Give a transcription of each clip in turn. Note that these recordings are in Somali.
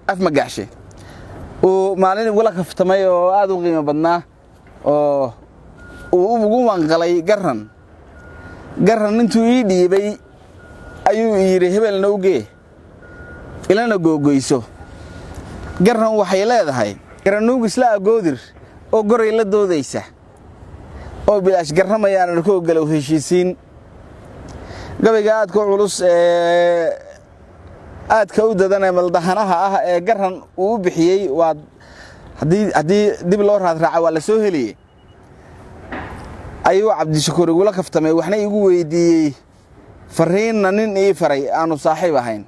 af magaashe oo maalin wala kaftamay oo aad u qiimo badnaa oo ugu wanqalay garan intuu ii dhiibay ayuu yiri hebelna uge ilana googoyso garan waxay leedahay garanuug isla agoodir oo goray la doodaysa oo bilaash garamayaan ku galow heshiisiin gabayga aad ku culus aad ka u dadanay maldahanaha ah ee garan uu bixiyay waa hadii dib loo raadraaca waa la soo heliyay ayuu Cabdishakuur ugu la kaftamay waxna igu weydiiyay fariin nin ii faray aanu saaxiib ahayn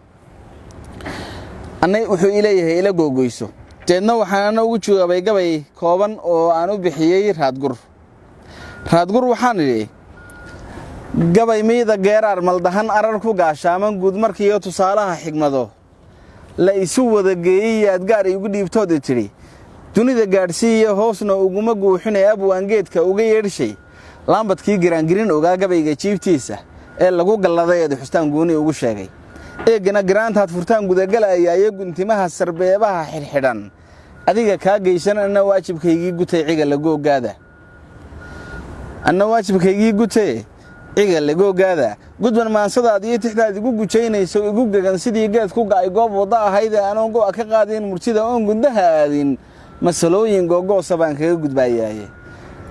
anay wuxuu ileeyahay ila googoyso teedna waxaan ugu joogay gabay kooban oo aan u bixiyay raadgur waxaan idhi gabay meeda geerar maldahan arar ku gaashaaman guud markii tusaalaha xigmado la isu wada geeyay aad gaar igu dhiibtood tiri dunida gaarsiiyo hoosna uguma guuxinay abwaangeedka uga yeershay laambadkii giraangirin ogaa gabayga jiiftiisa ee lagu galladay xustaan gooni ugu sheegay eegana giraantaad furtaan gudagalaya ay guntimaha sarbeebaha xirxidan adiga ka geysanana waajibkaygii gutay ciga lagu ogaada anna waajibkaygii gutay ciga lagu ogaada gudban maansadaad iyo tixdaad igu gujeynayso igu gagan sidii geed ku gaay goob wada ahayd aan go ka qaadin murtida oo gundaha aadin masalooyin googoosa baan kaga gudbaayay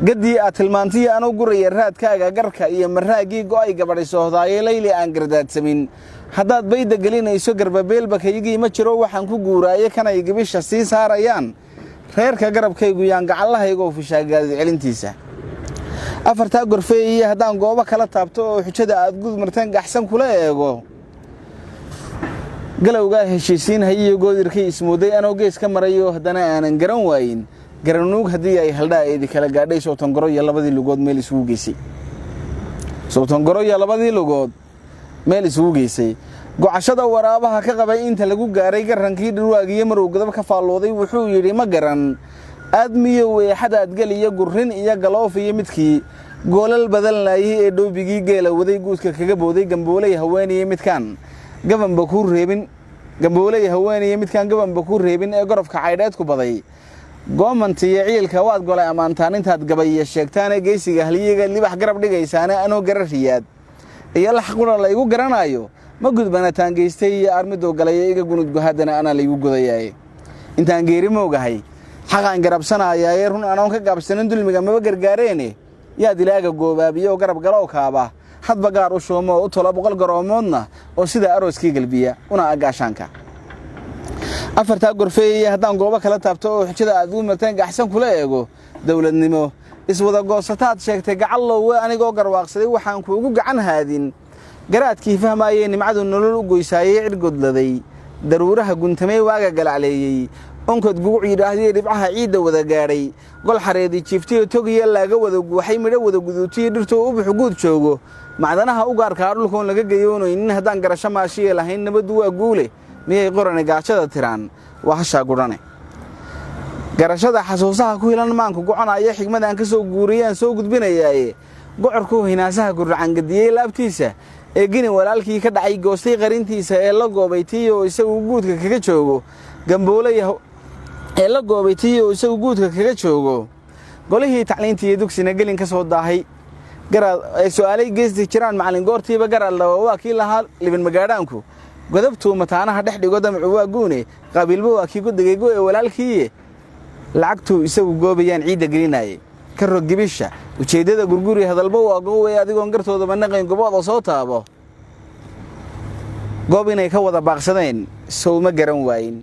gadii aad tilmaantay aan u guray raadkaaga garka iyo maraagii go'ay gabadhay soohdaayay layli aan gardaadsamin haddaad bayda gelinayso garbabeelba kaygii ma jiro waxaan ku guuraayay kanay gabisha sii saarayaan reerka garabkaygu yaan gacalahaygo fishaagaad celintiisa afarta gorfeeyay hadaan gooba kala taabto oo xujada aad gud martaan gaxsan kula eego galowga heshiisiin hayiyo goodirkii ismooday anoo gees ka marayo hadana aanan garan waayin garanuug hadii ay haldhaa eedi kala gaadhay sootan goro iyo labadii lugood meel isugu geysay gocashada waraabaha ka qabay inta lagu gaaray garankii dhirwaagiyo maruu godab ka faalooday wuxuu yiri ma garan aadmiyo weexadaad galiyo gurin iyo galoof iyo midkii goolal badalnayay ee dhoobigii geela waday guudka kaga booday gamboolay haweeniyay midkan gabanba ku reebin ee gorofka caydheed ku baday goomantiyo ciilka waad golay amaantaan intaad gabay sheegtaan geesiga haliyiga libax garab dhigaysaan anoo garariyaad iyo la xaquna la igu garanayo ma gudbanataan geystay armido galay iga gunud hadana ana la igu godayay intaan geeri moogahay xaqaan garabsanayay run aan ka gaabsanin dulmiga ma gargaareene yaa dilaaga goobaabiyo garab galo kaaba hadba gaar u shoomo u tolo 100 garoomoodna oo sida arooskii galbiya una agaashanka afarta gorfeeyay hadaan gooba kala taabto oo xujada aad u martaan gaxsan kula eego dawladnimo iswada goosataad sheegtay gacallow anigoo garwaaqsaday waxaan ku ugu gacan haadin garaadkii fahmaayay nimcadu nolol u goysaayay cirgodladay daruuraha guntamay waaga galacleeyay onkod gugu yiraahdii dhibcaha ciida wada gaaray gol xareedi jiiftiyo togiya laaga wada guuxay midho wada guduutiyo dhirto u buux guud joogo macdanaha u gaarka dhulkoon laga gayoonaynin hadaan garasho maashiye lahayn nabadu waa guule miyay qorane gaashada tiraan waa hasha gudane garashada xasuusaha ku hilan maanku go'anaya xigmadaan ka soo guuriyaan soo gudbinayay gocorku hinaasaha gurracan gadiyay laabtiisa ee gini walaalkii ka dhacay goostay qarintiisa ee la goobaytiyo isagu guudka kaga joogo gamboolayaha ee la goobaytiyo isagu guudka kaga joogo golihii tacliintii dugsiga gelin ka soo daahay garaad ay su'aalay geesti jiraan macallin goortiiba garaad la waa kii lahaa libin magaadhaanku godabtu mataanaha dhex dhigo damcu waa guune qabiilba waa kii gudigay ee walaalkii lacagtu isagu goobayaan ciida gelinayay ka rogibisha ujeedada gurguri hadalba waa go'ay adigoon gartooda banaqayn gobooda soo taabo goob inay ka wada baaqsadeen soo ma garan waayin